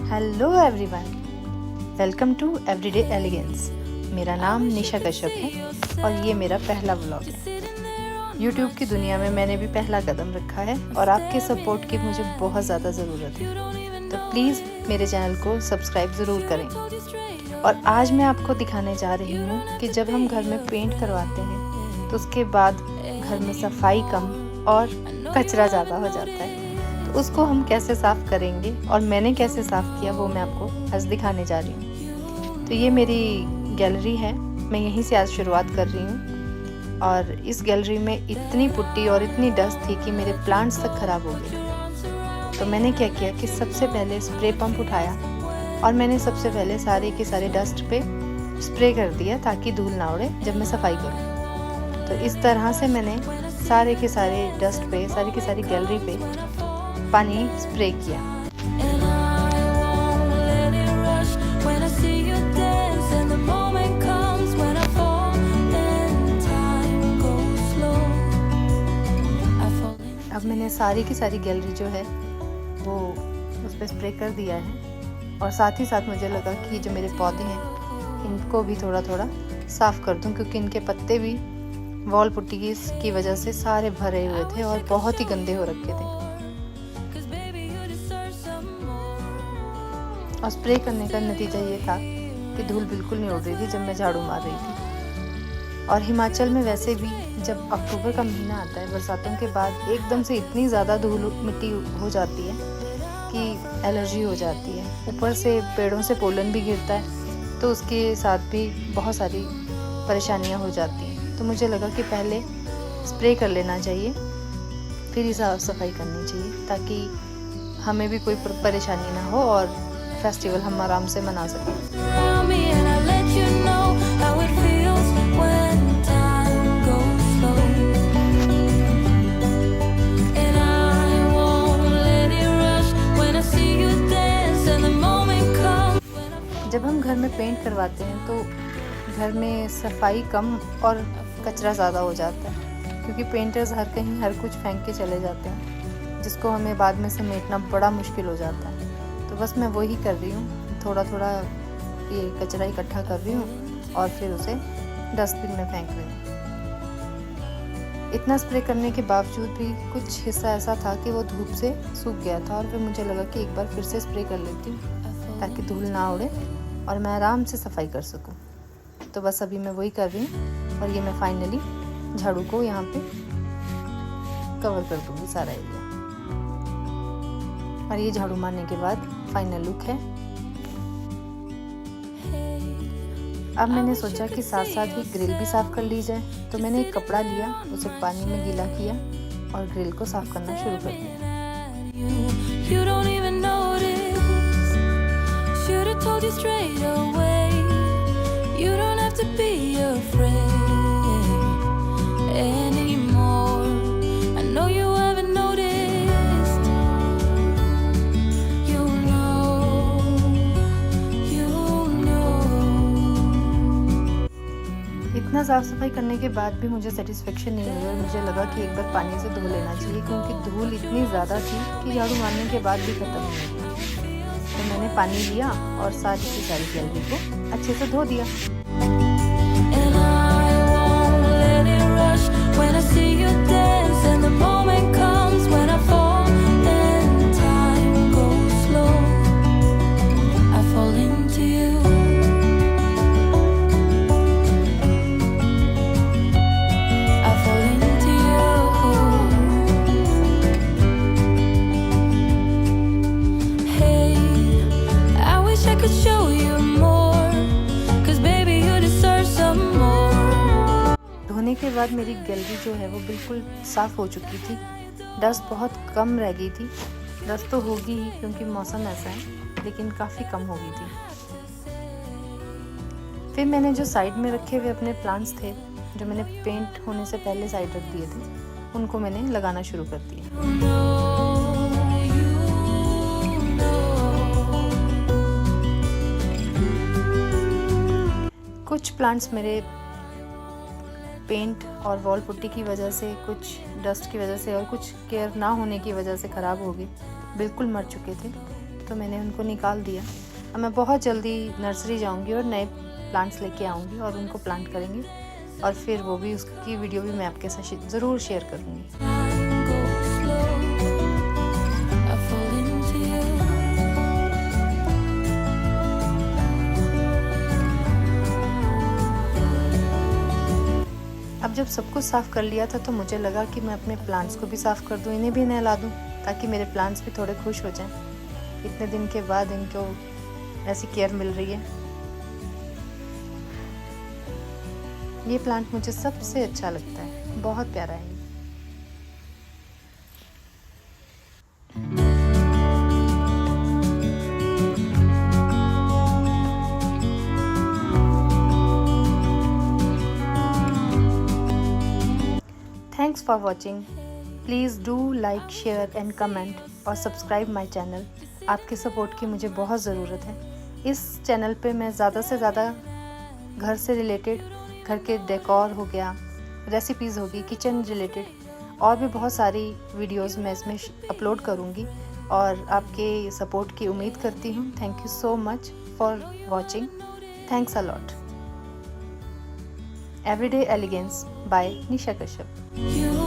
Hello everyone, welcome to everyday elegance. मेरा नाम निशा कश्यप है और ये मेरा पहला व्लॉग है। यूट्यूब की दुनिया में मैंने भी पहला कदम रखा है और आपके सपोर्ट की मुझे बहुत ज़्यादा ज़रूरत है, तो प्लीज़ मेरे चैनल को सब्सक्राइब ज़रूर करें। और आज मैं आपको दिखाने जा रही हूँ कि जब हम घर में पेंट करवाते हैं तो उसके बाद घर में सफाई कम और कचरा ज़्यादा हो जाता है, तो उसको हम कैसे साफ़ करेंगे और मैंने कैसे साफ़ किया वो मैं आपको आज दिखाने जा रही हूँ। तो ये मेरी गैलरी है, मैं यहीं से आज शुरुआत कर रही हूँ। और इस गैलरी में इतनी पुट्टी और इतनी डस्ट थी कि मेरे प्लांट्स तक ख़राब हो गए थे। तो मैंने क्या किया कि सबसे पहले स्प्रे पंप उठाया और मैंने सबसे पहले सारे के सारे डस्ट पे स्प्रे कर दिया ताकि धूल ना उड़े जब मैं सफाई करूँ। तो इस तरह से मैंने सारे के सारे डस्ट पे, सारी की सारी गैलरी पे पानी स्प्रे किया। अब मैंने सारी की सारी गैलरी जो है वो उस पर स्प्रे कर दिया है और साथ ही साथ मुझे लगा कि जो मेरे पौधे हैं इनको भी थोड़ा थोड़ा साफ़ कर दूं, क्योंकि इनके पत्ते भी वॉल पुट्टी की वजह से सारे भरे हुए थे और बहुत ही गंदे हो रखे थे। और स्प्रे करने का नतीजा ये था कि धूल बिल्कुल नहीं उड़ रही थी जब मैं झाड़ू मार रही थी। और हिमाचल में वैसे भी जब अक्टूबर का महीना आता है, बरसातों के बाद एकदम से इतनी ज़्यादा धूल मिट्टी हो जाती है कि एलर्जी हो जाती है। ऊपर से पेड़ों से पोलन भी गिरता है, तो उसके साथ भी बहुत सारी परेशानियां हो जाती हैं। तो मुझे लगा कि पहले स्प्रे कर लेना चाहिए, फिर ही साफ़ सफाई करनी चाहिए, ताकि हमें भी कोई परेशानी ना हो और फेस्टिवल हम आराम से मना सकें। जब हम घर में पेंट करवाते हैं तो घर में सफाई कम और कचरा ज़्यादा हो जाता है, क्योंकि पेंटर्स हर कहीं हर कुछ फेंक के चले जाते हैं, जिसको हमें बाद में समेटना बड़ा मुश्किल हो जाता है। तो बस मैं वही कर रही हूँ, थोड़ा थोड़ा ये कचरा इकट्ठा कर रही हूँ और फिर उसे डस्टबिन में फेंक रही हूँ। इतना स्प्रे करने के बावजूद भी कुछ हिस्सा ऐसा था कि वो धूप से सूख गया था, और फिर मुझे लगा कि एक बार फिर से स्प्रे कर लेती हूँ ताकि धूल ना उड़े और मैं आराम से सफाई कर सकूँ। तो बस अभी मैं वही कर रही हूँ और ये मैं फाइनली झाड़ू को यहाँ पे कवर कर दूँगी सारा एरिया। और ये झाड़ू मारने के बाद फाइनल लुक है। अब मैंने सोचा कि साथ साथ ही ग्रिल भी साफ़ कर ली जाए, तो मैंने एक कपड़ा लिया, उसे पानी में गीला किया और ग्रिल को साफ़ करना शुरू कर दिया। इतना साफ़ सफाई करने के बाद भी मुझे सेटिस्फेक्शन नहीं हुई और मुझे लगा कि एक बार पानी से धो लेना चाहिए, क्योंकि धूल इतनी ज़्यादा थी कि झाड़ू मारने के बाद भी ख़त्म नहीं हुई। तो मैंने पानी लिया और सारी की सारी गैलरी को अच्छे से धो दिया। धोने के बाद मेरी गैलरी जो है वो बिल्कुल साफ़ हो चुकी थी, डस्ट बहुत कम रह गई थी। डस्ट तो होगी ही क्योंकि मौसम ऐसा है, लेकिन काफ़ी कम हो गई थी। फिर मैंने जो साइड में रखे हुए अपने प्लांट्स थे, जो मैंने पेंट होने से पहले साइड रख दिए थे, उनको मैंने लगाना शुरू कर दिया। कुछ प्लांट्स मेरे पेंट और वॉल पुट्टी की वजह से, कुछ डस्ट की वजह से और कुछ केयर ना होने की वजह से ख़राब हो गए, बिल्कुल मर चुके थे। तो मैंने उनको निकाल दिया। अब मैं बहुत जल्दी नर्सरी जाऊंगी और नए प्लांट्स लेके आऊंगी और उनको प्लांट करेंगे, और फिर वो भी, उसकी वीडियो भी मैं आपके साथ ज़रूर शेयर करूँगी। अब जब सब कुछ साफ़ कर लिया था तो मुझे लगा कि मैं अपने प्लांट्स को भी साफ़ कर दूँ, इन्हें भी नहला दूँ, ताकि मेरे प्लांट्स भी थोड़े खुश हो जाएं। इतने दिन के बाद इनको ऐसी केयर मिल रही है। ये प्लांट मुझे सबसे अच्छा लगता है, बहुत प्यारा है। Thanks for watching. Please do like, share and comment और सब्सक्राइब माय चैनल। आपके सपोर्ट की मुझे बहुत ज़रूरत है। इस चैनल पे मैं ज़्यादा से ज़्यादा घर से रिलेटेड, घर के डेकोर हो गया, रेसिपीज़ होगी, किचन रिलेटेड और भी बहुत सारी वीडियोस मैं इसमें अपलोड करूँगी और आपके सपोर्ट की उम्मीद करती हूँ। Thank you so much for watching. Thanks a lot. Everyday Elegance by Nisha Kashyap.